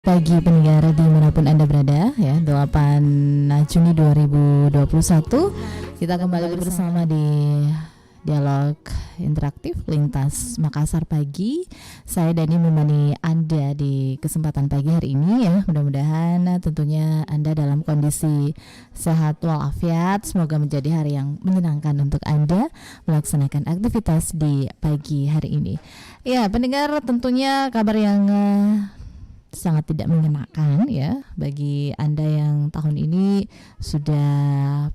Pagi pendengar dimanapun Anda berada ya, 8 Juni 2021 kita kembali bersama di dialog interaktif lintas Makassar pagi. Saya Dani menemani Anda di kesempatan pagi hari ini ya. Mudah-mudahan tentunya Anda dalam kondisi sehat walafiat. Semoga menjadi hari yang menyenangkan untuk Anda melaksanakan aktivitas di pagi hari ini. Ya, pendengar, tentunya kabar yang sangat tidak mengenakan ya bagi Anda yang tahun ini sudah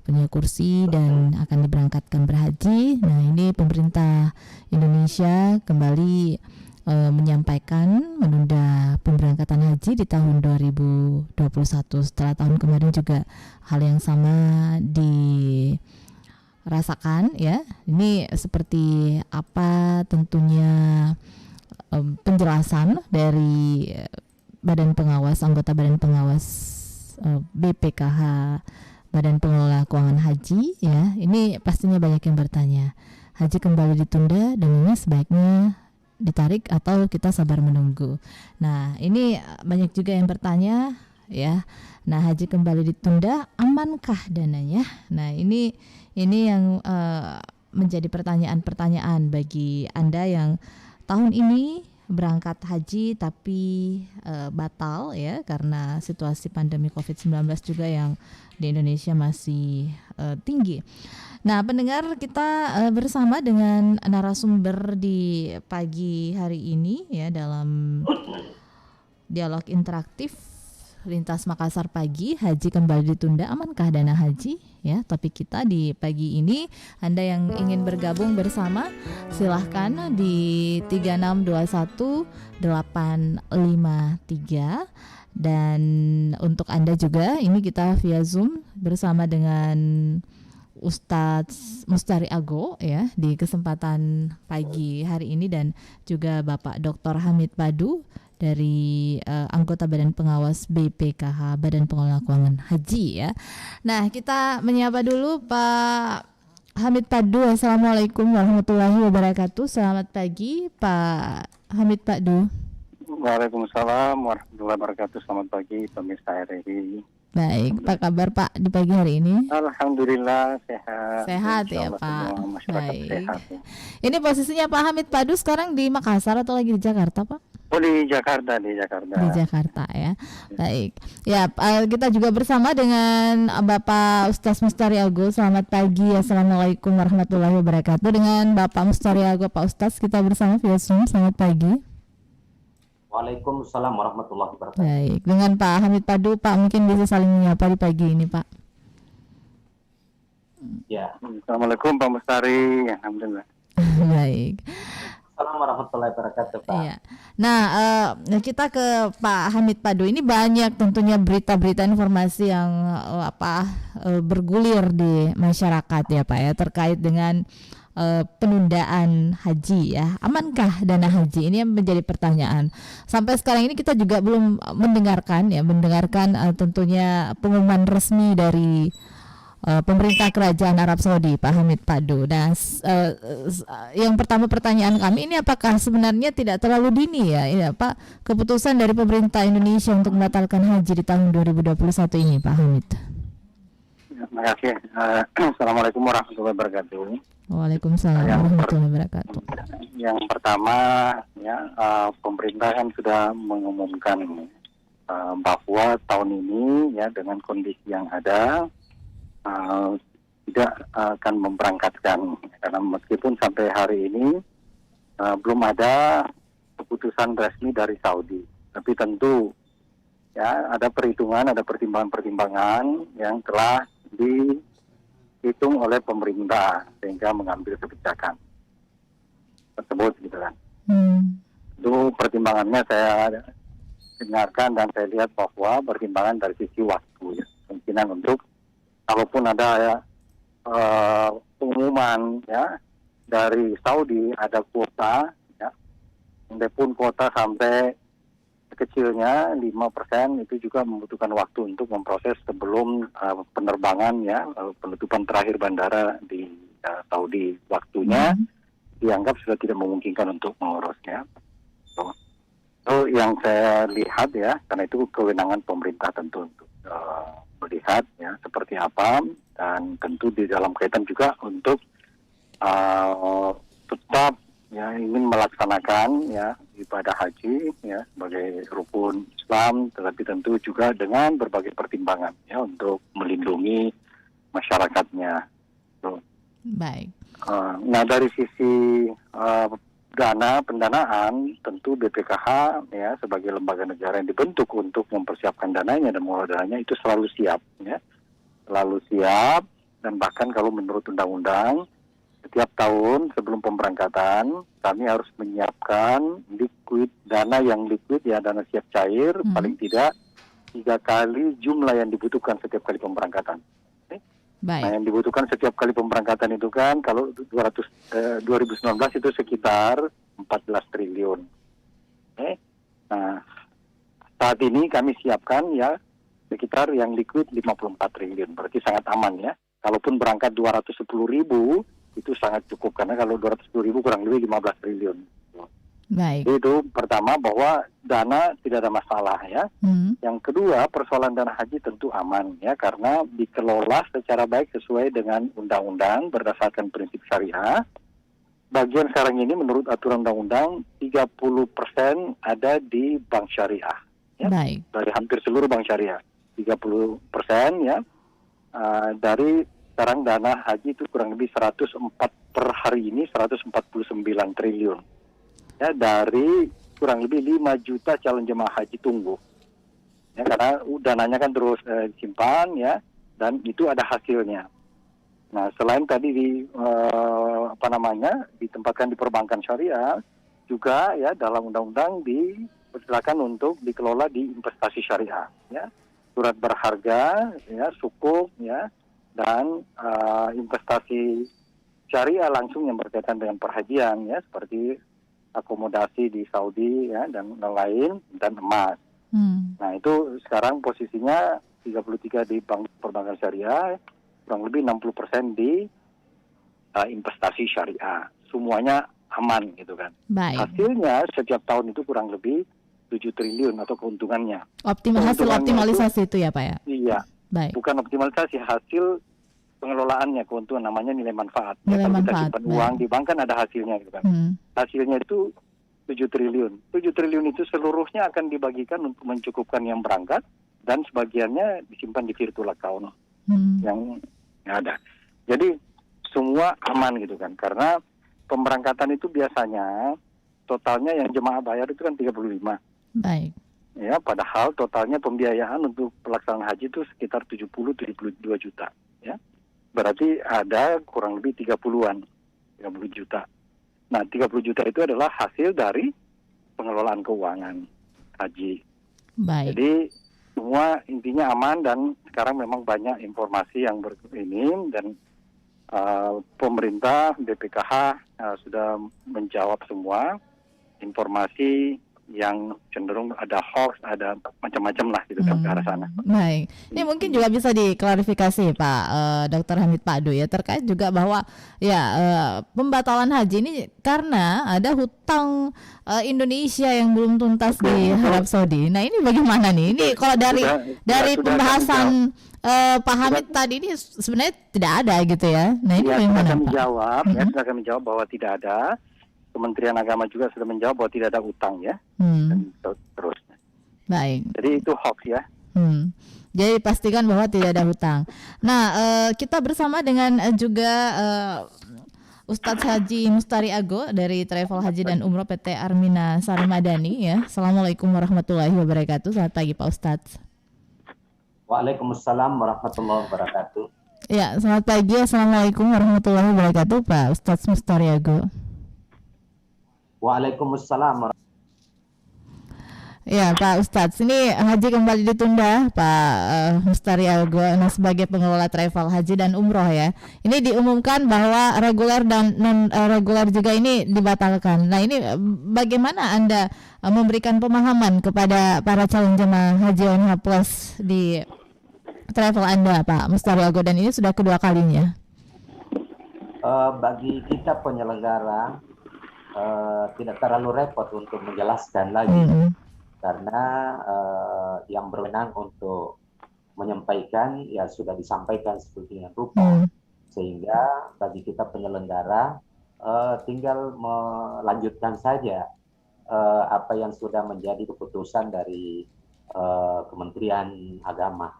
punya kursi dan akan diberangkatkan berhaji. Nah, ini pemerintah Indonesia kembali menyampaikan menunda pemberangkatan haji di tahun 2021. Setelah tahun kemarin juga hal yang sama dirasakan ya. Ini seperti apa tentunya penjelasan dari anggota Badan Pengawas BPKH, Badan Pengelola Keuangan Haji ya. Ini pastinya banyak yang bertanya, haji kembali ditunda dan ini sebaiknya ditarik atau kita sabar menunggu. Nah, ini banyak juga yang bertanya ya. Nah, haji kembali ditunda, amankah dananya? Nah, ini yang menjadi pertanyaan-pertanyaan bagi Anda yang tahun ini berangkat haji tapi batal ya karena situasi pandemi COVID-19 juga yang di Indonesia masih tinggi. Nah, pendengar, kita bersama dengan narasumber di pagi hari ini ya dalam dialog interaktif lintas Makassar pagi. Haji kembali ditunda, amankah dana haji ya, topik kita di pagi ini. Anda yang ingin bergabung bersama silahkan di 3621853. Dan untuk Anda juga ini kita via Zoom bersama dengan Ustadz Mustari Ago ya di kesempatan pagi hari ini, dan juga Bapak Dr. Hamid Padu dari anggota Badan Pengawas BPKH, Badan Pengelola Keuangan Haji ya. Nah, kita menyapa dulu Pak Hamid Padu. Assalamualaikum warahmatullahi wabarakatuh. Selamat pagi Pak Hamid Padu. Waalaikumsalam warahmatullahi wabarakatuh. Selamat pagi pemirsa RRI. Baik, apa kabar Pak di pagi hari ini? Alhamdulillah sehat. Sehat ya Pak. Baik. Sehat, ya. Ini posisinya Pak Hamid Padu sekarang di Makassar atau lagi di Jakarta Pak? Oh, di Jakarta. Di Jakarta ya. Baik. Ya, kita juga bersama dengan Bapak Ustadz Mustari Ago. Selamat pagi. Assalamualaikum warahmatullahi wabarakatuh. Dengan Bapak Mustari Ago, Pak Ustadz, kita bersama via Zoom. Selamat pagi. Waalaikumsalam warahmatullahi wabarakatuh. Baik. Dengan Pak Hamid Padu, Pak mungkin bisa saling menyapa di pagi ini, Pak. Ya. Assalamualaikum Pak Mustari. Alhamdulillah. Baik. Assalamualaikum warahmatullahi wabarakatuh, Pak. Iya. Nah, kita ke Pak Hamid Padu. Ini banyak tentunya berita-berita informasi yang bergulir di masyarakat ya Pak ya, terkait dengan penundaan haji ya. Amankah dana haji? Ini yang menjadi pertanyaan. Sampai sekarang ini kita juga belum mendengarkan tentunya pengumuman resmi dari pemerintah kerajaan Arab Saudi, Pak Hamid Padu. Nah, yang pertama pertanyaan kami ini, apakah sebenarnya tidak terlalu dini ya Pak, keputusan dari pemerintah Indonesia untuk membatalkan haji di tahun 2021 ini, Pak Hamid? Terima kasih. Assalamualaikum warahmatullahi wabarakatuh. Waalaikumsalam warahmatullahi wabarakatuh. Yang pertama ya, pemerintah kan sudah mengumumkan bahwa tahun ini ya dengan kondisi yang ada tidak akan memberangkatkan, karena meskipun sampai hari ini belum ada keputusan resmi dari Saudi, tapi tentu ya ada perhitungan, ada pertimbangan-pertimbangan yang telah dihitung oleh pemerintah sehingga mengambil kebijakan tersebut gitu kan. Itu pertimbangannya saya dengarkan dan saya lihat bahwa pertimbangan dari sisi waktu ya, kemungkinan untuk kalaupun ada pengumuman ya dari Saudi ada kuota ya, walaupun kuota sampai kecilnya 5%, itu juga membutuhkan waktu untuk memproses sebelum penerbangan ya, penutupan terakhir bandara di Saudi. Waktunya dianggap sudah tidak memungkinkan untuk mengurusnya. Itu yang saya lihat ya, karena itu kewenangan pemerintah tentu untuk melihat ya seperti apa, dan tentu di dalam kaitan juga untuk tetap ya ingin melaksanakan ya ibadah haji ya sebagai rukun Islam, tetapi tentu juga dengan berbagai pertimbangan ya untuk melindungi masyarakatnya. Tuh. Baik. Nah dari sisi pendanaan tentu BPKH ya sebagai lembaga negara yang dibentuk untuk mempersiapkan dananya dan mengelola dananya itu selalu siap ya, selalu siap, dan bahkan kalau menurut undang-undang setiap tahun sebelum pemberangkatan kami harus menyiapkan dana yang liquid ya, dana siap cair paling tidak 3 kali jumlah yang dibutuhkan setiap kali pemberangkatan. Baik. Nah, yang dibutuhkan setiap kali pemberangkatan itu kan kalau 2019 itu sekitar 14 triliun. Nah, saat ini kami siapkan ya sekitar yang liquid 54 triliun. Berarti sangat aman ya. Kalaupun berangkat 210 ribu itu sangat cukup, karena kalau 210 ribu kurang lebih 15 triliun. Baik. Jadi itu pertama bahwa dana tidak ada masalah ya. Yang kedua, persoalan dana haji tentu aman ya, karena dikelola secara baik sesuai dengan undang-undang berdasarkan prinsip syariah. Bagian sekarang ini menurut aturan undang-undang 30% ada di bank syariah ya. Baik. Dari hampir seluruh bank syariah 30% ya. Dari sekarang dana haji itu kurang lebih 104 per hari ini 149 triliun. Ya, dari kurang lebih 5 juta calon jemaah haji tunggu. Ya, karena dananya kan terus disimpan ya, dan itu ada hasilnya. Nah, selain tadi ditempatkan di perbankan syariah, juga ya dalam undang-undang dipersilakan untuk dikelola di investasi syariah ya. Surat berharga ya, sukuk ya, dan investasi syariah langsung yang berkaitan dengan perhajian ya, seperti akomodasi di Saudi ya dan lain, dan emas. Nah itu sekarang posisinya 33 di perbankan syariah, kurang lebih 60% di investasi syariah. Semuanya aman gitu kan. Baik. Hasilnya setiap tahun itu kurang lebih 7 triliun atau keuntungannya. Hasil optimalisasi itu ya Pak ya? Iya. Baik. Bukan optimalisasi, hasil pengelolaannya, keuntungan, namanya nilai manfaat. Nilai kalau manfaat, kita simpan uang di bank kan ada hasilnya gitu kan. Hasilnya itu 7 triliun. 7 triliun itu seluruhnya akan dibagikan untuk mencukupkan yang berangkat, dan sebagiannya disimpan di virtual account yang ada. Jadi semua aman gitu kan, karena pemberangkatan itu biasanya totalnya yang jemaah bayar itu kan 35. Baik. Ya, padahal totalnya pembiayaan untuk pelaksanaan haji itu sekitar 72 juta ya. Berarti ada kurang lebih 30 juta. Nah, 30 juta itu adalah hasil dari pengelolaan keuangan haji. Baik. Jadi semua intinya aman, dan sekarang memang banyak informasi yang dan pemerintah BPKH sudah menjawab semua informasi yang cenderung ada hoax, ada macam-macam lah gitu kan ke arah sana. Baik, ini mungkin juga bisa diklarifikasi Pak Dr. Hamid Pakdo ya, terkait juga bahwa ya pembatalan haji ini karena ada hutang Indonesia yang belum tuntas di Arab Saudi. Nah ini bagaimana nih? Ini kalau dari pembahasan Pak Hamid tadi ini sebenarnya tidak ada gitu ya. Nah ini bagaimana Pak? Sudah kami jawab bahwa tidak ada. Kementerian Agama juga sudah menjawab bahwa tidak ada utang ya, dan seterusnya. Baik. Jadi itu hoax ya. Jadi pastikan bahwa tidak ada hutang. Nah, kita bersama dengan juga Ustadz Haji Mustari Ago dari Travel Haji dan Umroh PT Armina Sari Madani ya. Assalamualaikum warahmatullahi wabarakatuh. Selamat pagi Pak Ustadz. Waalaikumsalam warahmatullahi wabarakatuh. Ya, selamat pagi. Assalamualaikum warahmatullahi wabarakatuh Pak Ustadz Mustari Ago. Waalaikumsalam. Ya Pak Ustadz, ini haji kembali ditunda Pak Mustari Ago sebagai pengelola travel haji dan umroh ya. Ini diumumkan bahwa reguler dan non reguler juga ini dibatalkan. Nah ini bagaimana Anda memberikan pemahaman kepada para calon jemaah haji ONH Plus di travel Anda Pak Mustari Ago, dan ini sudah kedua kalinya? Bagi kita penyelenggara tidak terlalu repot untuk menjelaskan lagi karena yang berwenang untuk menyampaikan ya sudah disampaikan sedemikian rupa, sehingga bagi kita penyelenggara tinggal melanjutkan saja apa yang sudah menjadi keputusan dari Kementerian Agama.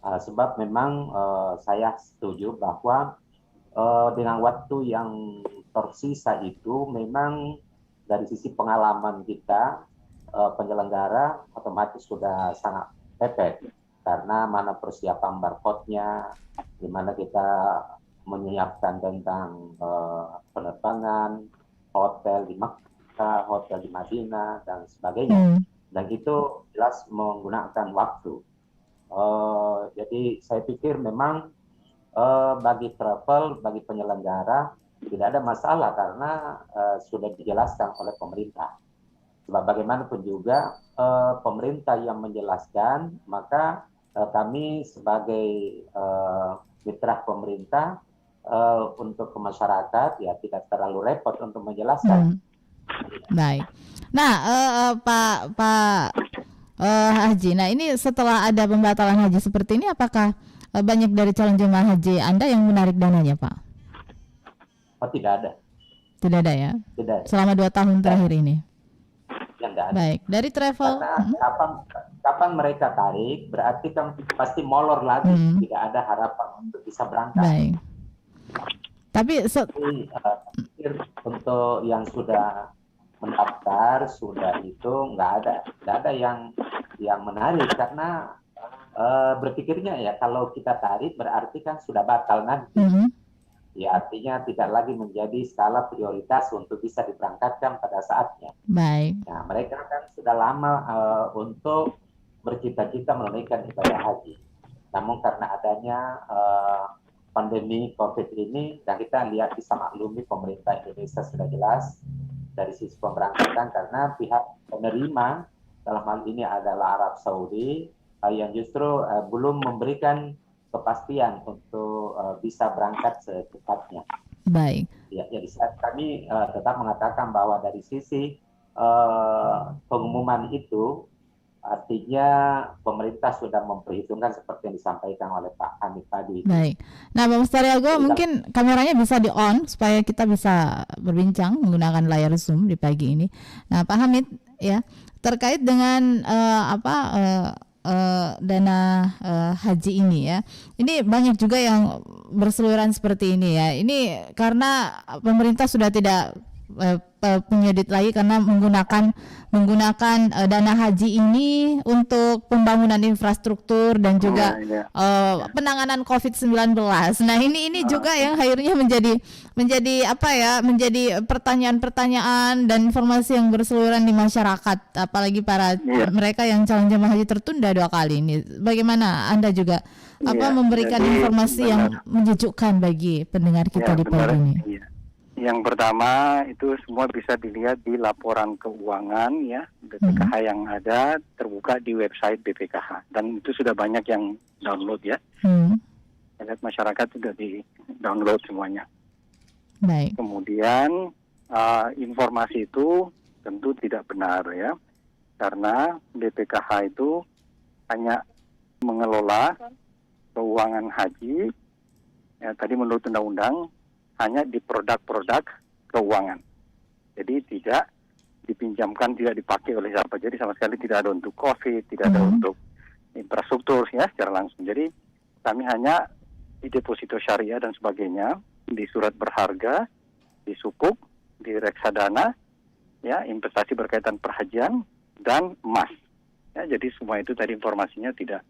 Sebab memang saya setuju bahwa dengan waktu yang tersisa itu memang dari sisi pengalaman kita penyelenggara otomatis sudah sangat pepet, karena mana persiapan barcode-nya, di mana kita menyiapkan tentang penerbangan, hotel di Makkah, hotel di Madinah, dan sebagainya. Dan itu jelas menggunakan waktu. Jadi saya pikir memang bagi travel, bagi penyelenggara tidak ada masalah karena sudah dijelaskan oleh pemerintah. Sebab bagaimanapun juga pemerintah yang menjelaskan, maka kami sebagai mitra pemerintah untuk ke masyarakat ya tidak terlalu repot untuk menjelaskan. Baik. Nah, Pak Haji, nah ini setelah ada pembatalan haji seperti ini, apakah banyak dari calon jemaah haji Anda yang menarik dananya, Pak? Oh, tidak ada. Tidak ada ya? Tidak. Selama 2 tahun terakhir ini? Yang tidak ada. Baik, dari travel. Karena kapan mereka tarik, berarti kan pasti molor lagi, tidak ada harapan untuk bisa berangkat. Baik. Tapi untuk yang sudah mendaftar, sudah itu nggak ada yang menarik, karena berpikirnya ya kalau kita tarik berarti kan sudah batal nanti. Ya artinya tidak lagi menjadi skala prioritas untuk bisa diberangkatkan pada saatnya. Baik. Nah mereka kan sudah lama untuk bercita-cita menunaikan ibadah haji. Namun karena adanya pandemi COVID ini, dan kita lihat bisa maklumi pemerintah Indonesia sudah jelas dari sisi pemberangkatan, karena pihak penerima dalam hal ini adalah Arab Saudi yang justru belum memberikan kepastian untuk bisa berangkat secepatnya. Baik. Ya, jadi kami tetap mengatakan bahwa dari sisi pengumuman itu artinya pemerintah sudah memperhitungkan seperti yang disampaikan oleh Pak Hamid tadi. Baik. Nah, Pak Mustariago, mungkin kameranya bisa di-on supaya kita bisa berbincang menggunakan layar Zoom di pagi ini. Nah, Pak Hamid, ya, terkait dengan dana haji ini ya. Ini banyak juga yang berseliweran seperti ini ya. Ini karena pemerintah sudah tidak penyedit lagi karena menggunakan dana haji ini untuk pembangunan infrastruktur dan juga penanganan COVID-19. Nah, ini juga yang akhirnya menjadi apa ya? Menjadi pertanyaan-pertanyaan dan informasi yang berseliweran di masyarakat, apalagi para mereka yang calon jemaah haji tertunda 2 kali ini. Bagaimana Anda juga memberikan informasi yang menyejukkan bagi pendengar kita di pagi ini? Yang pertama itu semua bisa dilihat di laporan keuangan ya BPKH yang ada terbuka di website BPKH, dan itu sudah banyak yang download ya. Lihat masyarakat sudah di download semuanya. Baik. Kemudian informasi itu tentu tidak benar ya, karena BPKH itu hanya mengelola keuangan haji ya, tadi menurut undang-undang hanya di produk-produk keuangan. Jadi tidak dipinjamkan, tidak dipakai oleh siapa. Jadi sama sekali tidak ada untuk COVID, tidak ada untuk infrastruktur ya secara langsung. Jadi kami hanya di deposito syariah dan sebagainya, di surat berharga, di sukuk, di reksadana, ya investasi berkaitan perhajian dan emas. Ya, jadi semua itu tadi informasinya tidak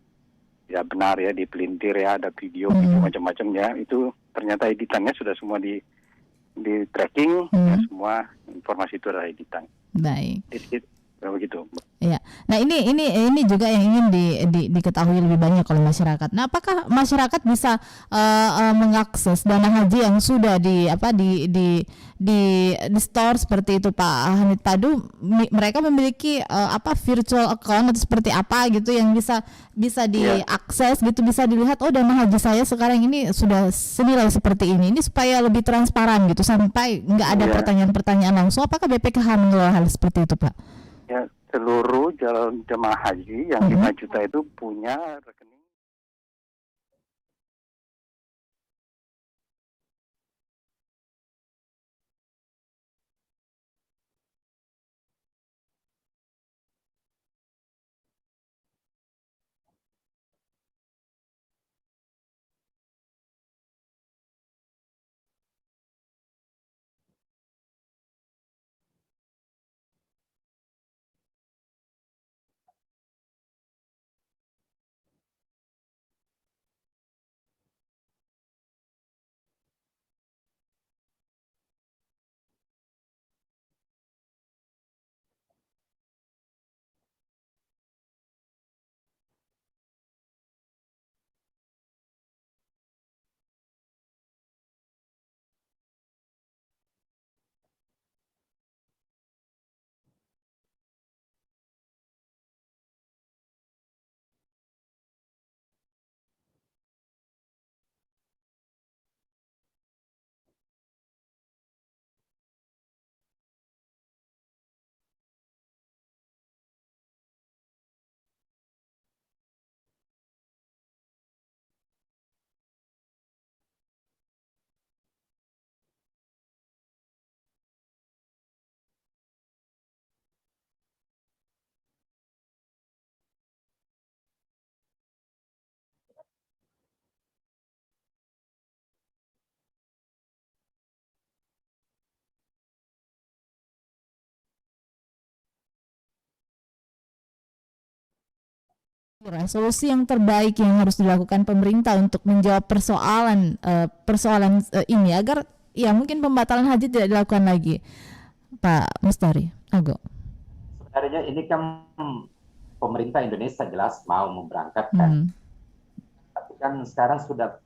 benar ya, dipelintir ya, ada video macam-macam ya. Itu ternyata editannya sudah semua di tracking, ya, semua informasi itu adalah editan. Baik. Begitu. Ya. Nah, ini juga yang ingin diketahui lebih banyak oleh masyarakat. Nah, apakah masyarakat bisa mengakses dana haji yang sudah di store seperti itu, Pak Hamid Padu? Mereka memiliki virtual account atau seperti apa gitu yang bisa diakses gitu, bisa dilihat, oh dana haji saya sekarang ini sudah senilai seperti ini supaya lebih transparan gitu, sampai nggak ada pertanyaan-pertanyaan langsung. Apakah BPKH mengelola hal seperti itu, Pak? Ya, seluruh jemaah haji yang 5 juta itu punya rekening. Solusi yang terbaik yang harus dilakukan pemerintah untuk menjawab persoalan ini agar ya mungkin pembatalan haji tidak dilakukan lagi, Pak Mustari Ago? Sebenarnya ini kan pemerintah Indonesia jelas mau memberangkatkan, tapi kan sekarang sudah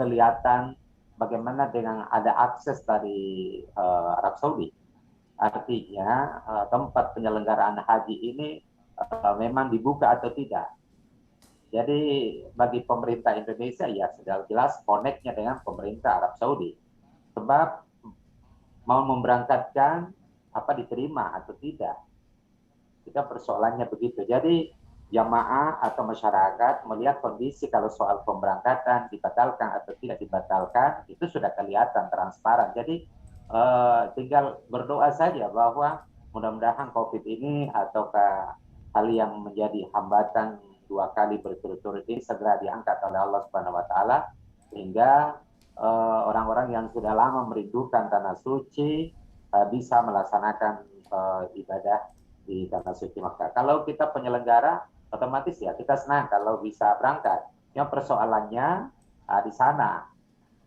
kelihatan bagaimana dengan ada akses dari Arab Saudi. Artinya tempat penyelenggaraan haji ini memang dibuka atau tidak. Jadi bagi pemerintah Indonesia ya sudah jelas connect-nya dengan pemerintah Arab Saudi. Sebab mau memberangkatkan apa diterima atau tidak. Kita persoalannya begitu. Jadi jamaah atau masyarakat melihat kondisi kalau soal pemberangkatan dibatalkan atau tidak dibatalkan itu sudah kelihatan transparan. Jadi tinggal berdoa saja bahwa mudah-mudahan COVID ini ataukah hal yang menjadi hambatan 2 kali berturut-turut ini segera diangkat oleh Allah Subhanahu wa taala sehingga orang-orang yang sudah lama merindukan tanah suci bisa melaksanakan ibadah di tanah suci Makkah. Kalau kita penyelenggara otomatis ya kita senang kalau bisa berangkat. Yang persoalannya di sana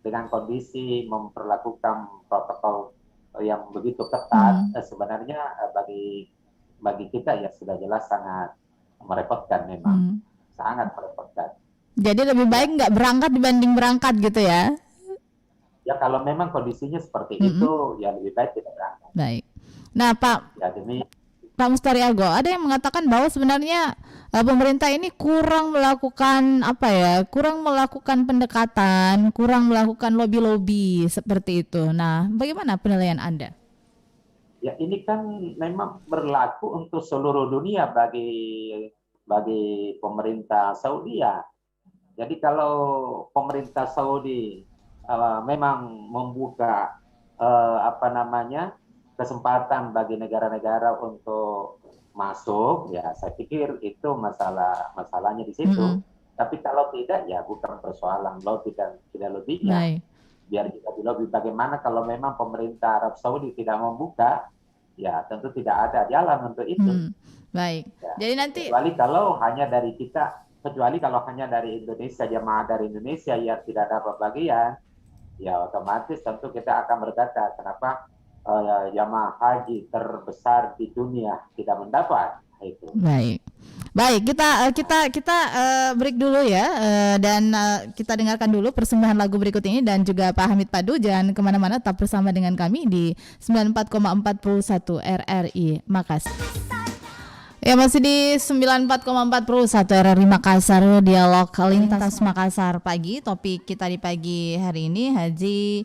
dengan kondisi memperlakukan protokol yang begitu ketat sebenarnya bagi kita ya sudah jelas sangat merepotkan memang, sangat merepotkan. Jadi lebih baik nggak berangkat dibanding berangkat gitu ya? Ya kalau memang kondisinya seperti itu ya lebih baik tidak berangkat. Baik. Nah Pak Mustari Ago, ada yang mengatakan bahwa sebenarnya pemerintah ini kurang melakukan pendekatan, kurang melakukan lobby-lobby seperti itu. Nah, bagaimana penilaian Anda? Ya ini kan memang berlaku untuk seluruh dunia bagi pemerintah Saudi ya. Jadi kalau pemerintah Saudi memang membuka kesempatan bagi negara-negara untuk masuk, ya saya pikir itu masalahnya di situ. Tapi kalau tidak ya bukan persoalan lobby dan tidak lobbynya. Biar kita dilobby bagaimana kalau memang pemerintah Arab Saudi tidak membuka, ya tentu tidak ada jalan untuk itu. Baik. Ya. Jadi nanti kecuali kalau hanya dari Indonesia, jamaah dari Indonesia yang tidak dapat bagian, ya otomatis tentu kita akan berkata kenapa jamaah haji terbesar di dunia tidak mendapat itu. Baik, kita break dulu ya dan kita dengarkan dulu persembahan lagu berikut ini dan juga Pak Hamid Padu. Jangan kemana-mana, tetap bersama dengan kami di 94,41 RRI Makassar. Ya masih di 94,41 RRI Makassar, dialog lintas Makassar pagi. Topik kita di pagi hari ini haji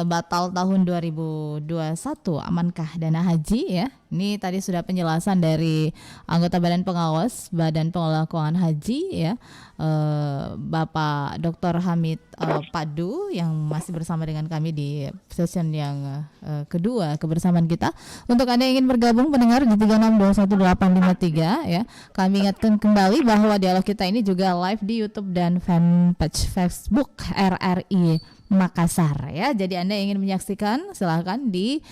batal tahun 2021, amankah dana haji ya? Ini tadi sudah penjelasan dari anggota Badan Pengawas Badan Pengelola Keuangan Haji ya, Bapak Dr. Hamid Padu yang masih bersama dengan kami di session yang kedua kebersamaan kita. Untuk Anda yang ingin bergabung pendengar di 3621853 ya, kami ingatkan kembali bahwa dialog kita ini juga live di YouTube dan fanpage Facebook RRI Makassar ya. Jadi Anda yang ingin menyaksikan silahkan di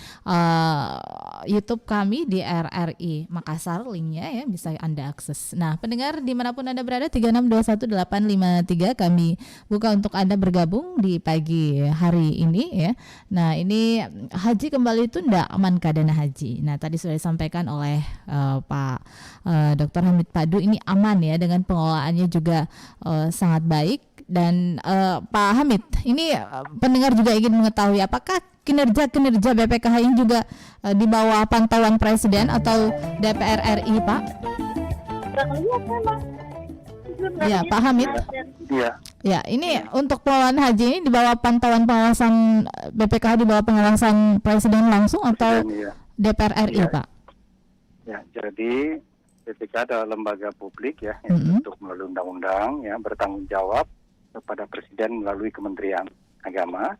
YouTube kami di RRI Makassar, linknya ya bisa Anda akses. Nah pendengar dimanapun Anda berada, 3621853 kami buka untuk Anda bergabung di pagi hari ini ya. Nah ini haji kembali tunda, amankah dana haji? Nah tadi sudah disampaikan oleh Pak Dr. Hamid Padu, ini aman ya, dengan pengelolaannya juga sangat baik. Dan Pak Hamid, ini pendengar juga ingin mengetahui apakah kinerja BPKH ini juga di bawah pantauan Presiden atau DPR RI, Pak? Ya, Pak Hamid. Iya. Ya, ini untuk pengelolaan haji ini di bawah pantauan pengawasan BPKH, di bawah pengawasan Presiden langsung atau DPR RI, Pak? Ya, jadi BPKH adalah lembaga publik ya, yang untuk melalui undang-undang ya, bertanggung jawab kepada Presiden melalui Kementerian Agama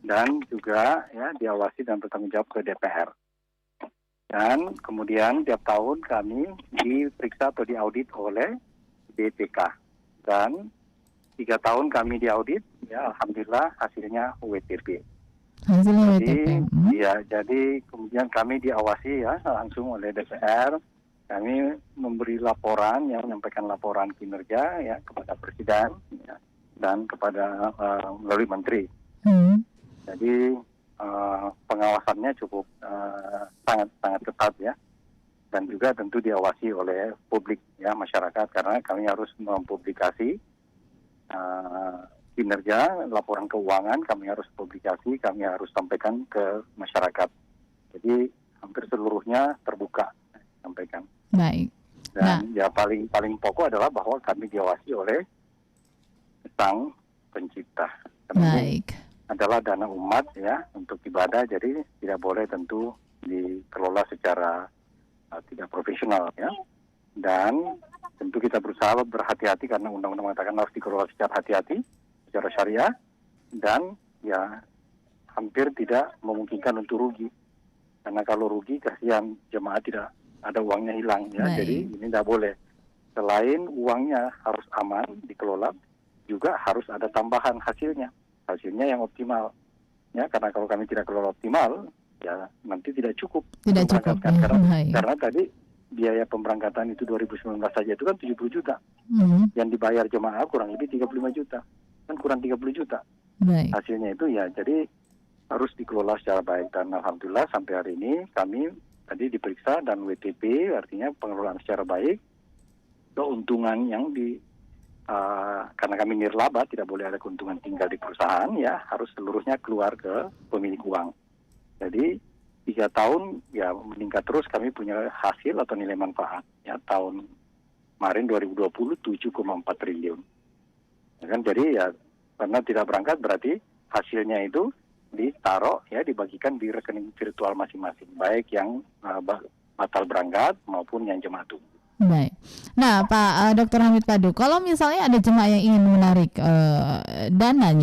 dan juga ya diawasi dan bertanggung jawab ke DPR. Dan kemudian tiap tahun kami diperiksa atau diaudit oleh BPK, dan 3 tahun kami diaudit ya, alhamdulillah hasilnya WTP. Jadi ya, jadi kemudian kami diawasi ya langsung oleh DPR. Kami memberi laporan ya, menyampaikan laporan kinerja ya kepada Presiden ya, dan kepada melalui menteri. Jadi pengawasannya cukup sangat ketat ya, dan juga tentu diawasi oleh publik ya, masyarakat, karena kami harus mempublikasi kinerja, laporan keuangan kami harus publikasi, kami harus sampaikan ke masyarakat. Jadi hampir seluruhnya terbuka sampaikan. Baik. Dan ya paling pokok adalah bahwa kami diawasi oleh Sang Pencipta. Karena ini adalah dana umat ya untuk ibadah, jadi tidak boleh tentu dikelola secara tidak profesional ya. Dan tentu kita berusaha berhati-hati karena undang-undang mengatakan harus dikelola secara hati-hati, secara syariah, dan ya hampir tidak memungkinkan untuk rugi. Karena kalau rugi kasihan jemaah, tidak ada uangnya hilang ya. Jadi ini tidak boleh. Selain uangnya harus aman dikelola, juga harus ada tambahan hasilnya yang optimal ya, karena kalau kami tidak kelola optimal ya nanti tidak cukup ya, karena tadi biaya pemberangkatan itu 2019 saja itu kan 70 juta yang dibayar jemaah kurang lebih 35 juta, kan kurang 30 juta hasilnya itu ya. Jadi harus dikelola secara baik, dan alhamdulillah sampai hari ini kami tadi diperiksa dan WTP, artinya pengelolaan secara baik. Keuntungan yang karena kami nirlaba, tidak boleh ada keuntungan tinggal di perusahaan ya, harus seluruhnya keluar ke pemilik uang. Jadi 3 tahun ya meningkat terus, kami punya hasil atau nilai manfaat ya, tahun kemarin 2020 7,4 triliun ya kan. Jadi ya karena tidak berangkat berarti hasilnya itu ditaruh ya, dibagikan di rekening virtual masing-masing, baik yang batal berangkat maupun yang jemaah tunggu. Baik. Nah, Pak Dr. Hamid Padu, kalau misalnya ada jemaah yang ingin menarik dana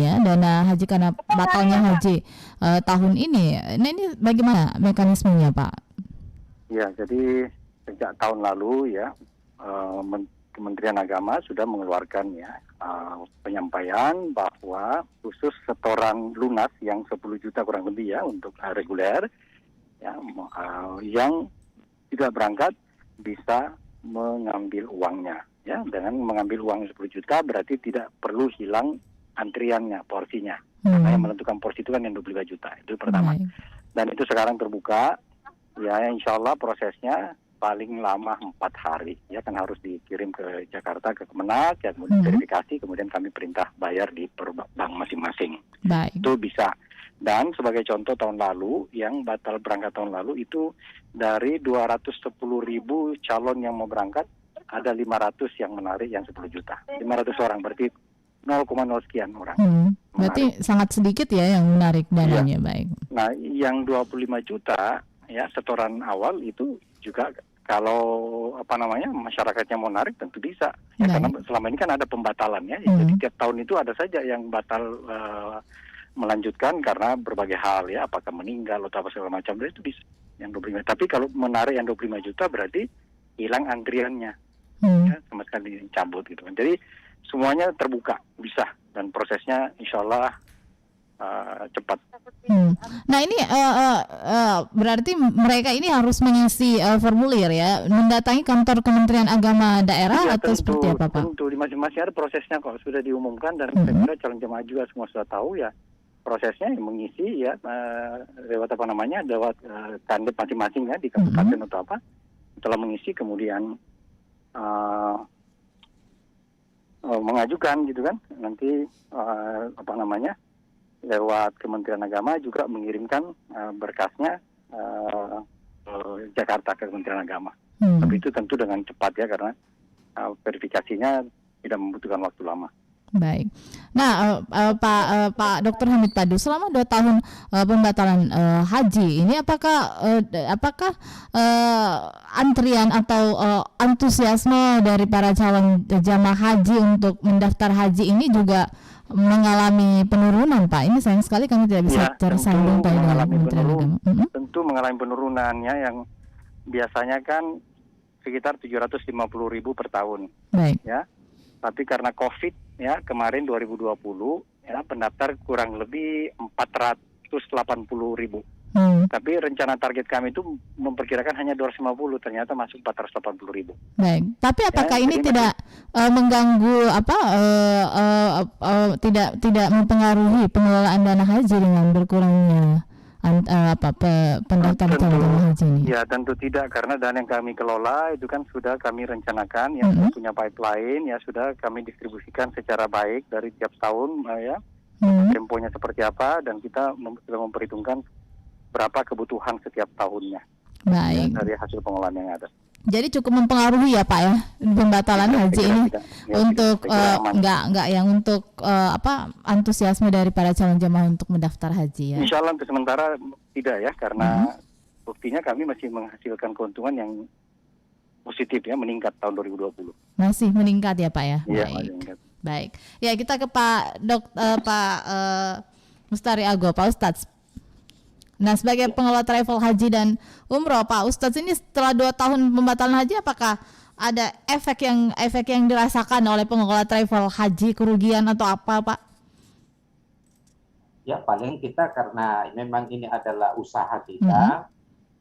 haji karena batalnya haji tahun ini, nah ini bagaimana mekanismenya, Pak? Ya, jadi sejak tahun lalu ya, Kementerian Agama sudah mengeluarkan ya penyampaian bahwa khusus setoran lunas yang 10 juta kurang lebih ya untuk reguler ya, yang tidak berangkat bisa mengambil uangnya ya. Dengan mengambil uang 10 juta berarti tidak perlu hilang antriannya, porsinya. Karena yang menentukan porsi itu kan yang 25 juta. Itu pertama. Dan itu sekarang terbuka ya, insya Allah prosesnya paling lama 4 hari ya, kan harus dikirim ke Jakarta ke Kemenak ya, kemudian verifikasi, kemudian kami perintah bayar di bank masing-masing. Itu bisa. Dan sebagai contoh tahun lalu yang batal berangkat tahun lalu itu dari 210.000 calon yang mau berangkat, ada 500 yang menarik yang 10 juta. 500 orang berarti 0,0 sekian orang. Berarti sangat sedikit ya yang menarik dananya. Baik. Nah, yang 25 juta ya setoran awal itu juga kalau masyarakatnya mau narik tentu bisa ya, karena selama ini kan ada pembatalan ya. Jadi tiap tahun itu ada saja yang batal melanjutkan karena berbagai hal ya, apakah meninggal atau apa segala macam, itu bisa yang 25. Tapi kalau menarik yang 25 juta berarti hilang antriannya ya, sama sekali dicabut gitu kan. Jadi semuanya terbuka bisa, dan prosesnya insya Allah cepat. Nah ini berarti mereka ini harus mengisi formulir ya, mendatangi kantor Kementerian Agama daerah Ya, atau seperti apa Pak? Tentu di masing-masing ada prosesnya kok, sudah diumumkan, dan saya kira calon jemaah juga semua sudah tahu ya prosesnya, yang mengisi ya lewat lewat kandet masing-masing ya di kabupaten atau apa, setelah mengisi kemudian mengajukan gitu kan, nanti lewat Kementerian Agama juga mengirimkan berkasnya ke Jakarta ke Kementerian Agama. Tapi itu tentu dengan cepat ya, karena verifikasinya tidak membutuhkan waktu lama. Baik. Nah, Pak Dr. Hamid Padu, selama 2 tahun pembatalan haji ini, apakah antrian atau antusiasme dari para calon jamaah haji untuk mendaftar haji ini juga mengalami penurunan, Pak? Ini sayang sekali kami tidak bisa tersambung dengan Kementerian Agama. Tentu mengalami penurunannya, yang biasanya kan sekitar 750.000 per tahun. Baik. Ya. Tapi karena Covid ya kemarin 2020 ya pendaftar kurang lebih 480.000. Tapi rencana target kami itu memperkirakan hanya 250, ternyata masuk 480.000. Baik. Tapi apakah ini tidak mengganggu tidak mempengaruhi pengelolaan dana haji dengan berkurangnya pendaftaran calon haji ini? Ya tentu tidak, karena dana yang kami kelola itu kan sudah kami rencanakan, yang punya pipeline ya sudah kami distribusikan secara baik dari tiap tahun ya, temponya seperti apa, dan kita sudah memperhitungkan berapa kebutuhan setiap tahunnya. Baik. Ya, dari hasil pengelolaan yang ada. Jadi cukup mempengaruhi ya Pak ya pembatalan haji ini untuk enggak yang untuk antusiasme dari para calon jemaah untuk mendaftar haji ya. Insya Allah untuk sementara tidak ya, karena buktinya kami masih menghasilkan keuntungan yang positif ya, meningkat tahun 2020. Masih meningkat ya Pak ya. Iya, baik. meningkat. Baik. Ya kita ke Pak Mustari Ago, Pak Ustadz. Nah, sebagai pengelola travel haji dan umroh, Pak Ustadz, ini setelah 2 tahun pembatalan haji, apakah ada efek yang dirasakan oleh pengelola travel haji, kerugian atau apa, Pak? Ya, paling kita karena memang ini adalah usaha kita,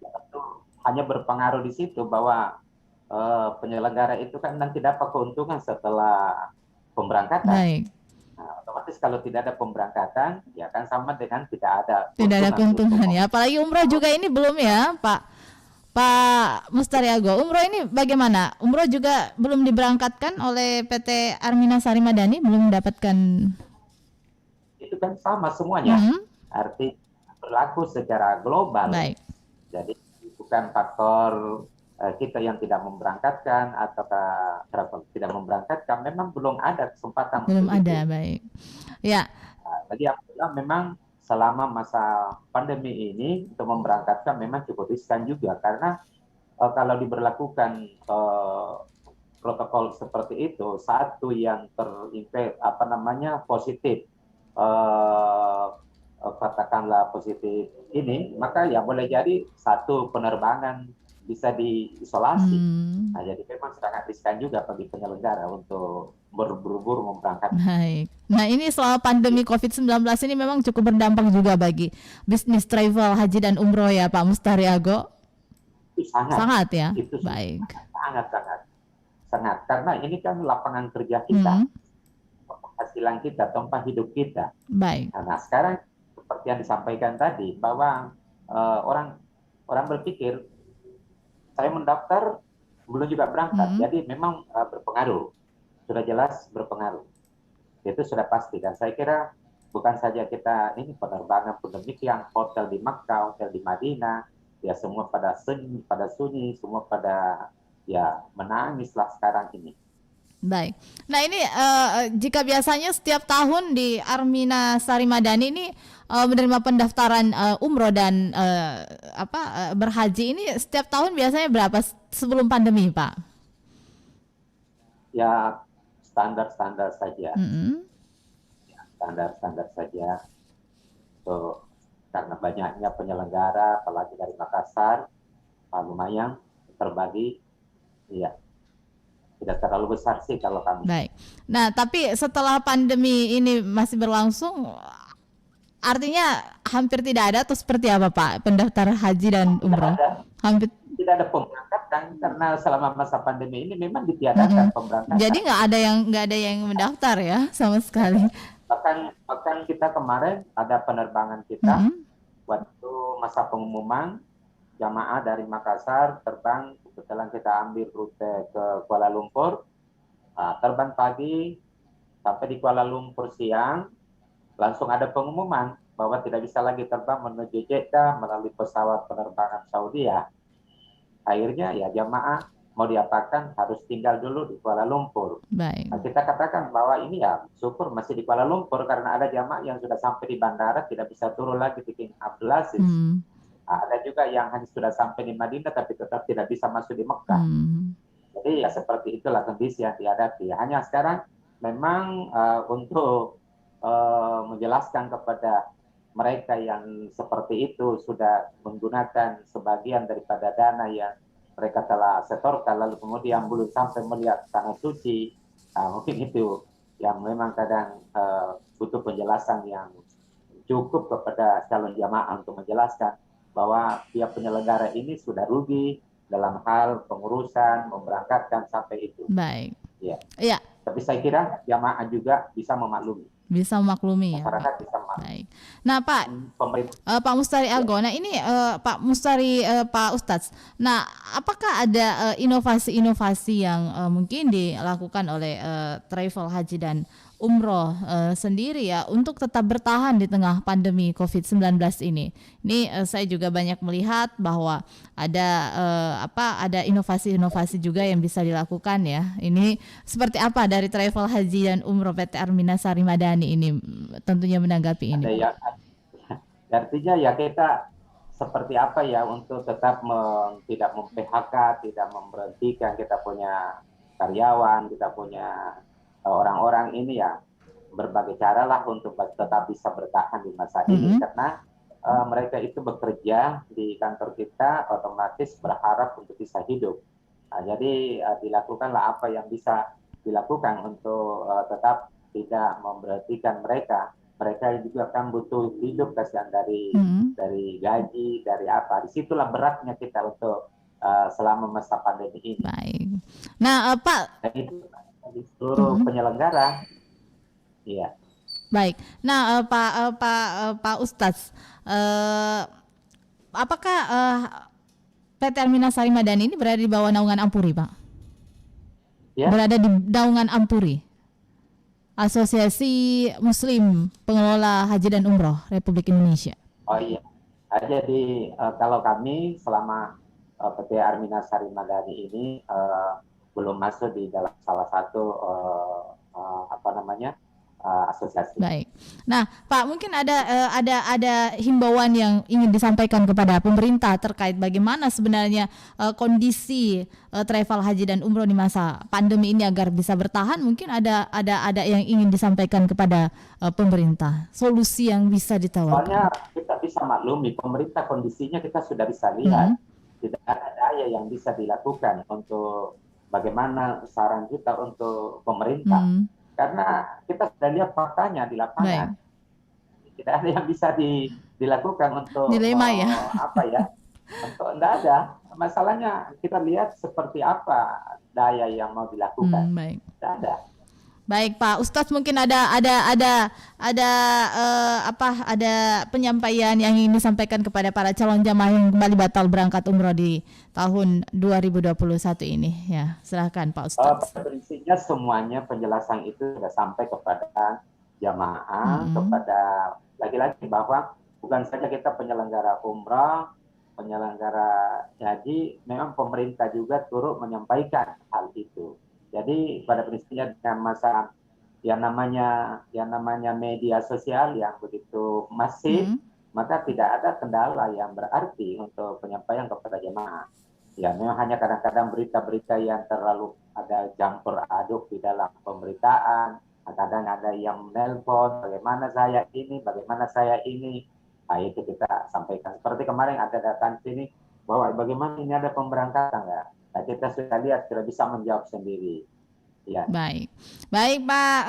itu hanya berpengaruh di situ bahwa penyelenggara itu kan nanti dapat keuntungan setelah pemberangkatan. Baik. Nah, otomatis kalau tidak ada pemberangkatan, ya kan sama dengan tidak ada keuntungan ya. Apalagi umroh juga ini belum ya, Pak Mustari Ago. Umroh ini bagaimana? Umroh juga belum diberangkatkan oleh PT Armina Sari Madani, belum mendapatkan. Itu kan sama semuanya. Arti berlaku secara global. Baik. Jadi bukan faktor kita yang tidak memberangkatkan atau travel tidak memberangkatkan, memang belum ada kesempatan. Belum ada, baik. Ya. Jadi memang selama masa pandemi ini untuk memberangkatkan memang cukup riskan juga, karena kalau diberlakukan protokol seperti itu, satu yang positif, katakanlah positif ini, maka ya boleh jadi satu penerbangan bisa diisolasi. Nah, jadi memang sangat riskan juga bagi penyelenggara untuk berburu-buru memberangkatkan. Baik. Nah, ini soal pandemi COVID-19 ini memang cukup berdampak juga bagi bisnis travel haji dan umroh ya, Pak Mustari Ago. Itu sangat ya. Itu baik. Sangat. Karena ini kan lapangan kerja kita, penghasilan kita, tempat hidup kita. Baik. Nah, sekarang seperti yang disampaikan tadi bahwa orang berpikir saya mendaftar belum juga berangkat, jadi memang berpengaruh, sudah jelas berpengaruh, itu sudah pasti. Dan saya kira bukan saja kita ini penerbangan pun demikian, hotel di Makkah, hotel di Madinah, ya semua pada sunyi, semua pada ya menangislah sekarang ini. Baik. Nah ini jika biasanya setiap tahun di Armina Sari Madani ini menerima pendaftaran umroh dan berhaji ini setiap tahun biasanya berapa sebelum pandemi, Pak? Ya standar-standar saja, Mm-mm. standar-standar saja. So, karena banyaknya penyelenggara, apalagi dari Makassar, lumayan terbagi, ya tidak terlalu besar sih kalau kami. Baik. Nah, tapi setelah pandemi ini masih berlangsung, artinya hampir tidak ada atau seperti apa, Pak, pendaftar haji dan umroh? Hampir Tidak ada pemberangkatan karena selama masa pandemi ini memang ditiadakan pemberangkatan. Jadi nggak ada yang mendaftar ya sama sekali. Bahkan kita kemarin ada penerbangan kita waktu masa pengumuman jamaah dari Makassar terbang, kebetulan kita ambil rute ke Kuala Lumpur, terbang pagi sampai di Kuala Lumpur siang, langsung ada pengumuman bahwa tidak bisa lagi terbang menuju Jeddah melalui pesawat penerbangan Saudi ya. Akhirnya ya jamaah mau diapakan harus tinggal dulu di Kuala Lumpur. Baik. Nah, kita katakan bahwa ini ya syukur masih di Kuala Lumpur karena ada jamaah yang sudah sampai di bandara tidak bisa turun lagi di King Abdulaziz. Ada juga yang hanya sudah sampai di Madinah tapi tetap tidak bisa masuk di Mekah. Jadi ya seperti itulah kondisi yang dihadapi. Hanya sekarang memang untuk menjelaskan kepada mereka yang seperti itu sudah menggunakan sebagian daripada dana yang mereka telah setorkan lalu kemudian belum sampai melihat tanah suci, mungkin itu yang memang kadang butuh penjelasan yang cukup kepada calon jamaah untuk menjelaskan bahwa pihak penyelenggara ini sudah rugi dalam hal pengurusan, memberangkatkan sampai itu. Baik. Ya. Iya. Tapi saya kira jamaah juga bisa memaklumi. Bisa memaklumi ya. Masyarakat bisa memaklumi. Baik. Nah Pak, Pak Mustari Algo, nah ini Pak Mustari, Pak Ustadz. Nah, apakah ada inovasi-inovasi yang mungkin dilakukan oleh travel haji dan umroh sendiri ya untuk tetap bertahan di tengah pandemi COVID-19 ini? Ini saya juga banyak melihat bahwa ada inovasi-inovasi juga yang bisa dilakukan ya. Ini seperti apa dari travel haji dan umroh PT Armina Sari Madani ini tentunya menanggapi ini? Artinya ya kita seperti apa ya untuk tetap tidak mem-PHK, tidak memberhentikan kita punya karyawan, kita punya orang-orang ini ya berbagai cara lah untuk tetap bisa bertahan di masa ini karena mereka itu bekerja di kantor kita otomatis berharap untuk bisa hidup. Jadi dilakukanlah apa yang bisa dilakukan untuk tetap tidak memberhentikan mereka. Mereka juga kan butuh hidup kasihan dari gaji, dari apa. Disitulah beratnya kita untuk selama masa pandemi ini. Baik. Nah, Pak. Dan itu di seluruh penyelenggara. Iya. Baik. Nah, Pak Ustadz, apakah PT Armina Sari Madani ini berada di bawah naungan Ampuri, Pak? Ya? Berada di naungan Ampuri. Asosiasi Muslim Pengelola Haji dan Umroh Republik Indonesia. Oh iya. Jadi kalau kami selama PT Armina Sari Madani ini belum masuk di dalam salah satu asosiasi. Baik. Nah, Pak, mungkin ada himbauan yang ingin disampaikan kepada pemerintah terkait bagaimana sebenarnya kondisi travel haji dan umroh di masa pandemi ini agar bisa bertahan. Mungkin ada yang ingin disampaikan kepada pemerintah. Solusi yang bisa ditawarkan. Soalnya kita bisa maklumi pemerintah kondisinya kita sudah bisa lihat. Tidak ada daya yang bisa dilakukan untuk bagaimana saran kita untuk pemerintah. Karena kita sudah lihat faktanya di lapangan. Baik. Tidak ada yang bisa dilakukan untuk dilema ya. Untuk tidak ada. Masalahnya kita lihat seperti apa daya yang mau dilakukan. Baik. Tidak ada. Baik Pak Ustadz, mungkin ada penyampaian yang ingin disampaikan kepada para calon jamaah yang kembali batal berangkat umroh di tahun 2021 ini. Ya, silakan Pak Ustadz. Prinsipnya semuanya penjelasan itu sudah sampai kepada jamaah, kepada lagi-lagi bahwa bukan saja kita penyelenggara umrah, penyelenggara haji, memang pemerintah juga turut menyampaikan hal itu. Jadi pada prinsipnya dengan masa yang namanya media sosial yang begitu masif, maka tidak ada kendala yang berarti untuk penyampaian kepada jemaah. Ya, memang hanya kadang-kadang berita-berita yang terlalu ada campur aduk di dalam pemberitaan, kadang ada yang menelpon, bagaimana saya ini, nah, itu kita sampaikan. Seperti kemarin ada datang sini, bahwa bagaimana ini ada pemberangkatan nggak? Nah, kita sudah lihat, sudah bisa menjawab sendiri. Ya. Baik Pak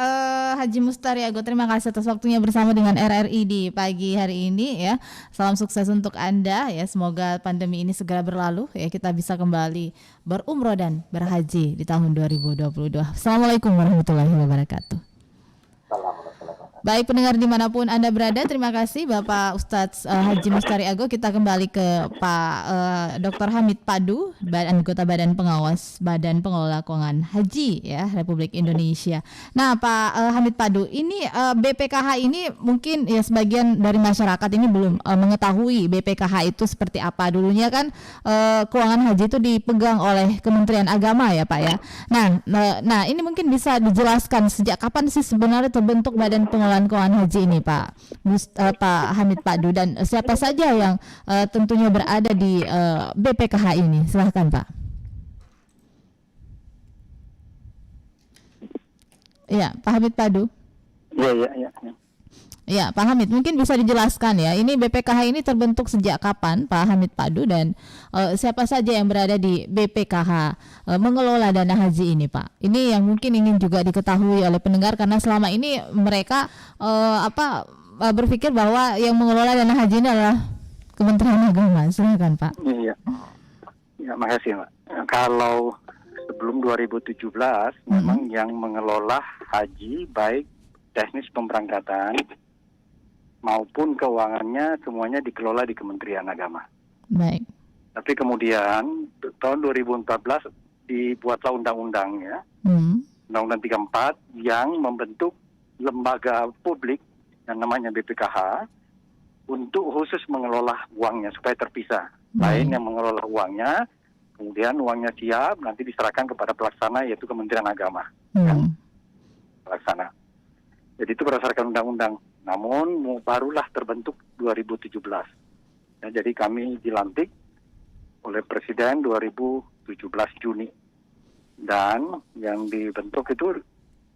Haji Mustariago, terima kasih atas waktunya bersama dengan RRI di pagi hari ini ya. Salam sukses untuk Anda ya. Semoga pandemi ini segera berlalu ya, kita bisa kembali berumroh dan berhaji di tahun 2022. Assalamualaikum warahmatullahi wabarakatuh. Baik pendengar dimanapun Anda berada, terima kasih Bapak Ustadz Haji Mustariago. Kita kembali ke Pak Dr. Hamid Padu, anggota Badan Pengawas Badan Pengelola Keuangan Haji ya Republik Indonesia. Nah Pak Hamid Padu, ini BPKH ini mungkin ya sebagian dari masyarakat ini belum mengetahui BPKH itu seperti apa. Dulunya kan keuangan haji itu dipegang oleh Kementerian Agama ya Pak ya. Nah ini mungkin bisa dijelaskan sejak kapan sih sebenarnya terbentuk Badan Pengelola Keuangan Haji ini Pak Hamid Padu, dan siapa saja yang tentunya berada di BPKH ini. Silahkan Pak. Ya Pak Hamid Padu. Ya Pak Hamid, mungkin bisa dijelaskan ya, ini BPKH ini terbentuk sejak kapan Pak Hamid Padu, dan siapa saja yang berada di BPKH mengelola dana haji ini Pak. Ini yang mungkin ingin juga diketahui oleh pendengar, karena selama ini mereka berpikir bahwa yang mengelola dana haji ini adalah Kementerian Agama. Silakan Pak. Iya, makasih Pak. Kalau sebelum 2017 memang yang mengelola haji baik teknis pemberangkatan maupun keuangannya semuanya dikelola di Kementerian Agama. Baik. Tapi kemudian tahun 2014 dibuatlah undang-undang ya, Undang-Undang 34 yang membentuk lembaga publik yang namanya BPKH untuk khusus mengelola uangnya supaya terpisah. Lain yang mengelola uangnya, kemudian uangnya siap nanti diserahkan kepada pelaksana yaitu Kementerian Agama yang pelaksana. Jadi itu berdasarkan undang-undang. Namun barulah terbentuk 2017. Ya, jadi kami dilantik oleh Presiden 2017 Juni. Dan yang dibentuk itu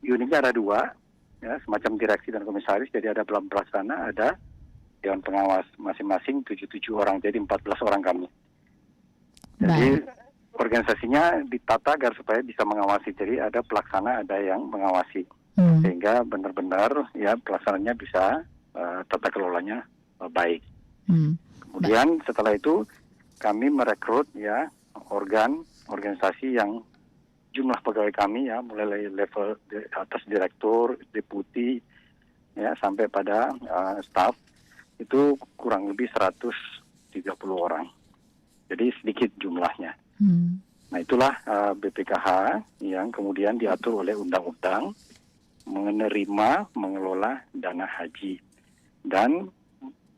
unitnya ada 2, ya, semacam direksi dan komisaris. Jadi ada dalam pelaksana, ada Dewan Pengawas masing-masing 77 orang. Jadi 14 orang kami. Jadi organisasinya ditata agar supaya bisa mengawasi. Jadi ada pelaksana, ada yang mengawasi. Sehingga benar-benar ya pelaksananya bisa tata kelolanya baik. Kemudian setelah itu kami merekrut ya organisasi yang jumlah pegawai kami ya mulai dari level atas direktur, deputi ya sampai pada staf itu kurang lebih 130 orang. Jadi sedikit jumlahnya. Nah itulah BPKH yang kemudian diatur oleh undang-undang menerima, mengelola dana haji dan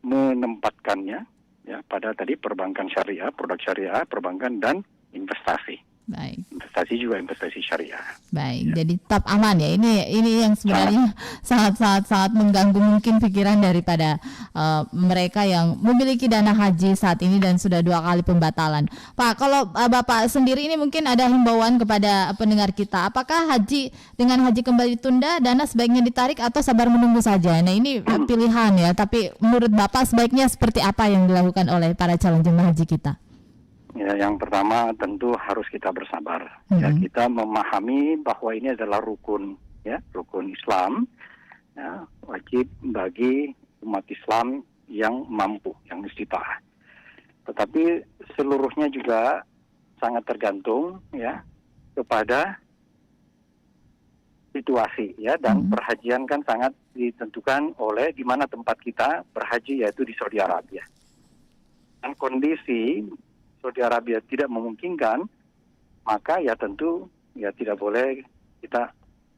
menempatkannya ya pada tadi perbankan syariah, produk syariah, perbankan dan investasi. Baik. Investasi juga investasi syariah. Baik, jadi tetap aman ya. Ini yang sebenarnya sangat mengganggu mungkin pikiran daripada mereka yang memiliki dana haji saat ini dan sudah 2 kali pembatalan. Pak, kalau Bapak sendiri ini mungkin ada himbauan kepada pendengar kita. Apakah dengan haji kembali ditunda, dana sebaiknya ditarik atau sabar menunggu saja? Nah ini pilihan ya. Tapi menurut Bapak sebaiknya seperti apa yang dilakukan oleh para calon jemaah haji kita? Ya, yang pertama tentu harus kita bersabar. Ya, kita memahami bahwa ini adalah rukun Islam, ya, wajib bagi umat Islam yang mampu, yang istita'ah. Tetapi seluruhnya juga sangat tergantung ya kepada situasi ya, dan perhajian kan sangat ditentukan oleh di mana tempat kita berhaji, yaitu di Saudi Arabia. Dan kondisi Saudi Arabia tidak memungkinkan, maka ya tentu ya tidak boleh kita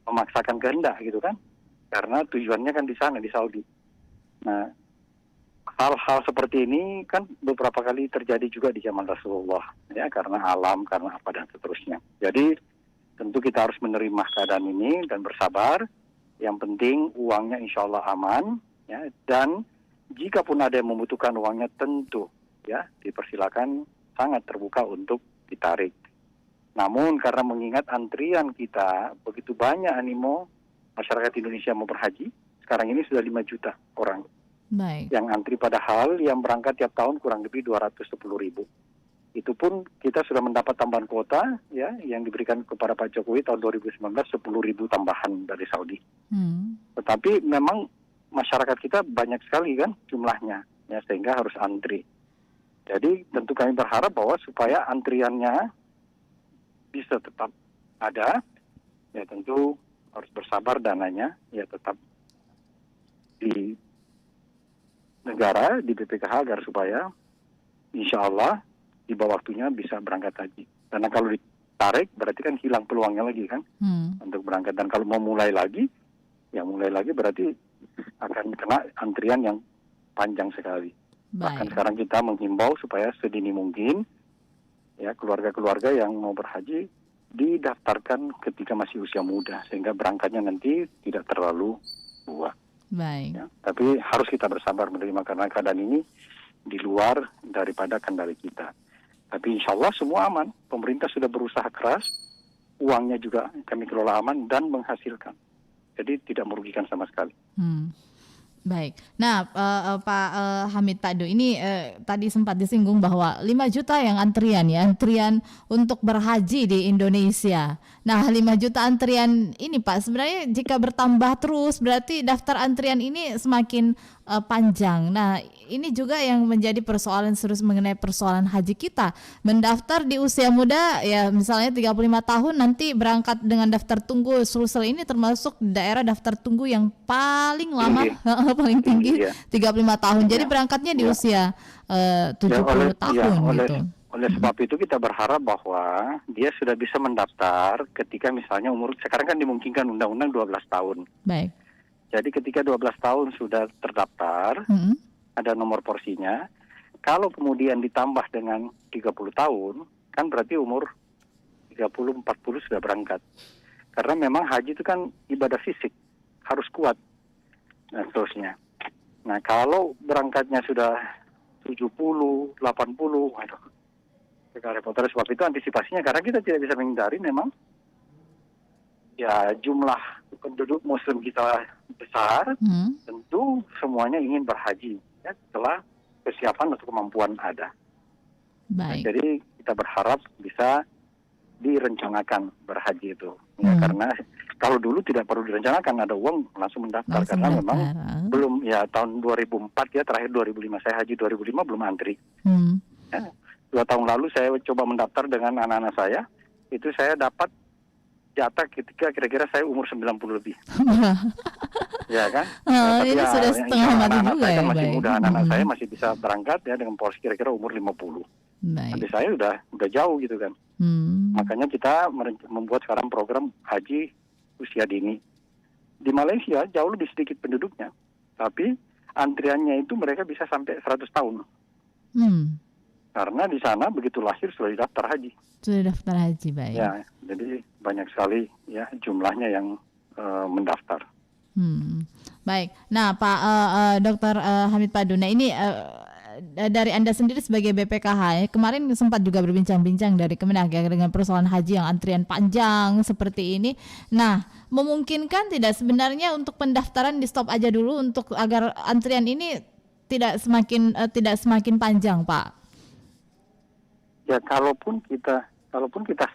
memaksakan kehendak gitu kan, karena tujuannya kan di sana, di Saudi. Nah, hal-hal seperti ini kan beberapa kali terjadi juga di zaman Rasulullah ya, karena alam, karena apa dan seterusnya. Jadi tentu kita harus menerima keadaan ini dan bersabar Yang penting uangnya insya Allah aman, ya. Dan jika pun ada yang membutuhkan uangnya, tentu ya dipersilakan, sangat terbuka untuk ditarik. Namun karena mengingat antrian kita begitu banyak animo masyarakat Indonesia mau berhaji, sekarang ini sudah 5 juta orang Baik. yang antri, padahal yang berangkat tiap tahun kurang lebih 210.000. Itu pun kita sudah mendapat tambahan kuota ya yang diberikan kepada Pak Jokowi tahun 2019, 10.000 tambahan dari Saudi. Tetapi memang masyarakat kita banyak sekali kan jumlahnya ya, sehingga harus antri. Jadi tentu kami berharap bahwa supaya antriannya bisa tetap ada, ya tentu harus bersabar, dananya ya tetap di negara, di BPKH, agar supaya insya Allah tiba waktunya bisa berangkat haji. Karena kalau ditarik berarti kan hilang peluangnya lagi kan untuk berangkat. Dan kalau mau mulai lagi, ya mulai lagi berarti akan kena antrian yang panjang sekali. Bahkan sekarang kita menghimbau supaya sedini mungkin ya keluarga-keluarga yang mau berhaji didaftarkan ketika masih usia muda, sehingga berangkatnya nanti tidak terlalu tua. Baik. Ya, tapi harus kita bersabar menerima karena keadaan ini di luar daripada kendali kita. Tapi insya Allah semua aman. Pemerintah sudah berusaha keras, uangnya juga kami kelola aman dan menghasilkan. Jadi tidak merugikan sama sekali. Baik. Nah, Pak Hamid Padu, ini tadi sempat disinggung bahwa 5 juta yang antrian untuk berhaji di Indonesia. Nah, 5 juta antrian ini Pak, sebenarnya jika bertambah terus berarti daftar antrian ini semakin panjang. Nah, ini juga yang menjadi persoalan serius mengenai persoalan haji kita. Mendaftar di usia muda ya misalnya 35 tahun, nanti berangkat dengan daftar tunggu. Sulsel ini termasuk daerah daftar tunggu yang paling lama, paling tinggi, 35 tahun. Jadi berangkatnya di usia 70 tahun gitu. Oleh sebab itu kita berharap bahwa dia sudah bisa mendaftar ketika misalnya umur, sekarang kan dimungkinkan undang-undang 12 tahun. Baik. Jadi ketika 12 tahun sudah terdaftar, ada nomor porsinya. Kalau kemudian ditambah dengan 30 tahun, kan berarti umur 30-40 sudah berangkat. Karena memang haji itu kan ibadah fisik, harus kuat, dan seterusnya. Nah kalau berangkatnya sudah 70, 80, waduh, repot. Sebab itu antisipasinya, karena kita tidak bisa menghindari memang ya jumlah penduduk muslim kita besar, tentu semuanya ingin berhaji ya, setelah kesiapan atau kemampuan ada. Baik. Nah, jadi kita berharap bisa direncanakan berhaji itu ya, karena kalau dulu tidak perlu direncanakan, ada uang langsung mendaftar, karena memang belum ya tahun 2004 ya, terakhir 2005 saya haji 2005 belum antri. Ya, 2 tahun lalu saya coba mendaftar dengan anak-anak saya, itu saya dapat jatah ketika kira-kira saya umur 90 lebih. Ya kan? Ini ya, sudah setengah mati juga saya ya. Kan masih muda, anak-anak saya masih bisa berangkat ya dengan porsi kira-kira umur 50. Nanti saya udah jauh gitu kan. Makanya kita membuat sekarang program haji usia dini. Di Malaysia jauh lebih sedikit penduduknya, tapi antriannya itu mereka bisa sampai 100 tahun. Karena di sana begitu lahir sudah daftar haji. Sudah daftar haji, baik. Ya, jadi banyak sekali ya jumlahnya yang mendaftar. Baik. Nah, Pak Dr. Hamid Padu, nah ini dari Anda sendiri sebagai BPKH, kemarin sempat juga berbincang-bincang dari Kemenak ya, dengan persoalan haji yang antrian panjang seperti ini. Nah, memungkinkan tidak sebenarnya untuk pendaftaran di stop aja dulu untuk agar antrian ini tidak semakin panjang, Pak? Ya, kalaupun kita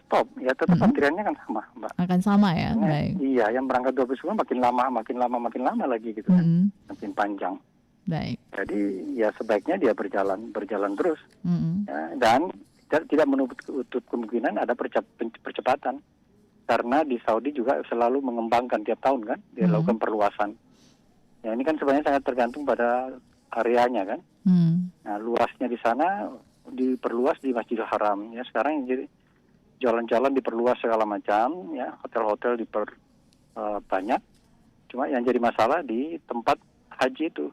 stop, ya tetap antriannya kan sama, Mbak. Akan sama ya, baik. Iya, yang berangkat 12 makin lama lagi gitu kan, makin panjang. Baik. Jadi ya sebaiknya dia berjalan terus, ya, dan tidak menutup kemungkinan ada percepatan, karena di Saudi juga selalu mengembangkan tiap tahun kan, dia lakukan perluasan. Ya ini kan sebenarnya sangat tergantung pada areanya kan. Nah luasnya di sana diperluas di Masjidil Haram ya, sekarang jadi jalan-jalan diperluas segala macam ya, hotel-hotel banyak. Cuma yang jadi masalah di tempat haji itu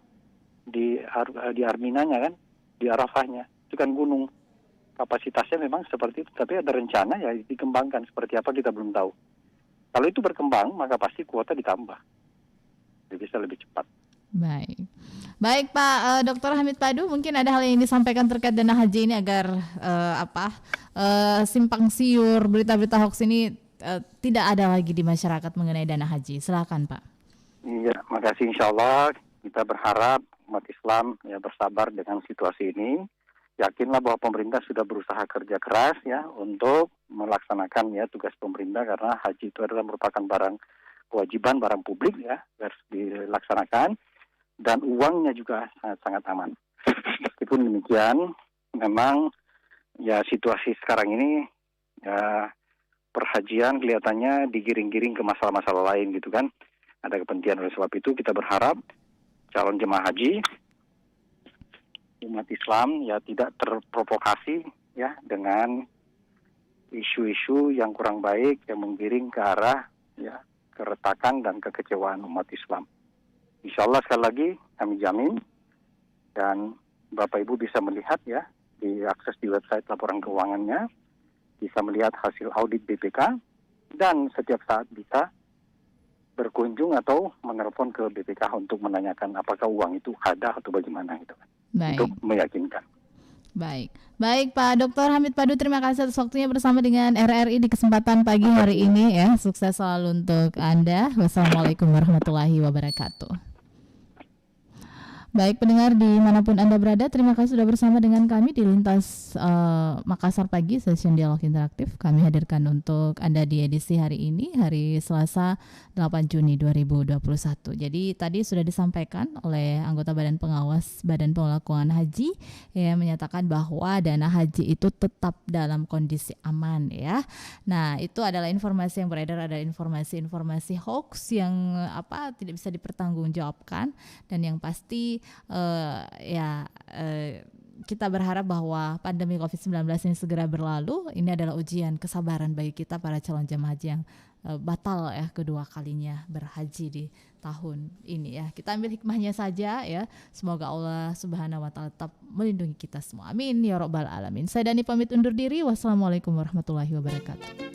di Arminanya kan, di Arafahnya itu kan gunung, kapasitasnya memang seperti itu, tapi ada rencana ya dikembangkan seperti apa kita belum tahu. Kalau itu berkembang maka pasti kuota ditambah. bisa lebih cepat. Baik. Baik Pak Dr. Hamid Padu, mungkin ada hal yang disampaikan terkait dana haji ini agar simpang siur berita-berita hoax ini tidak ada lagi di masyarakat mengenai dana haji. Silakan Pak. Iya, makasih. Insya Allah kita berharap umat Islam ya bersabar dengan situasi ini. Yakinlah bahwa pemerintah sudah berusaha kerja keras ya untuk melaksanakan ya tugas pemerintah, karena haji itu adalah merupakan barang kewajiban, barang publik ya, harus dilaksanakan, dan uangnya juga sangat aman. Meskipun demikian, memang ya situasi sekarang ini ya perhajian kelihatannya digiring-giring ke masalah-masalah lain gitu kan. Ada kepentingan. Oleh sebab itu kita berharap calon jemaah haji umat Islam ya tidak terprovokasi ya dengan isu-isu yang kurang baik yang menggiring ke arah ya keretakan dan kekecewaan umat Islam. Insya Allah sekali lagi kami jamin, dan Bapak Ibu bisa melihat ya, diakses di website laporan keuangannya, bisa melihat hasil audit BPK, dan setiap saat bisa berkunjung atau menelpon ke BPK untuk menanyakan apakah uang itu ada atau bagaimana gitu kan. Untuk meyakinkan. Baik Pak Dr. Hamid Padu, terima kasih atas waktunya bersama dengan RRI di kesempatan pagi hari ini ya. Sukses selalu untuk Anda. Wassalamualaikum warahmatullahi wabarakatuh. Baik pendengar dimanapun Anda berada, terima kasih sudah bersama dengan kami di Lintas Makassar Pagi, session dialog interaktif. Kami hadirkan untuk Anda di edisi hari ini, hari Selasa 8 Juni 2021. Jadi tadi sudah disampaikan oleh anggota Badan Pengawas Badan Pengelola Keuangan Haji yang menyatakan bahwa dana haji itu tetap dalam kondisi aman ya. Nah itu adalah informasi yang beredar, ada informasi-informasi hoax yang tidak bisa dipertanggungjawabkan, dan yang pasti kita berharap bahwa pandemi COVID-19 ini segera berlalu. Ini adalah ujian kesabaran bagi kita para calon jemaah haji yang batal ya kedua kalinya berhaji di tahun ini ya. Kita ambil hikmahnya saja ya. Semoga Allah Subhanahu wa taala tetap melindungi kita semua. Amin ya rabbal alamin. Saya Dani pamit undur diri. Wassalamualaikum warahmatullahi wabarakatuh.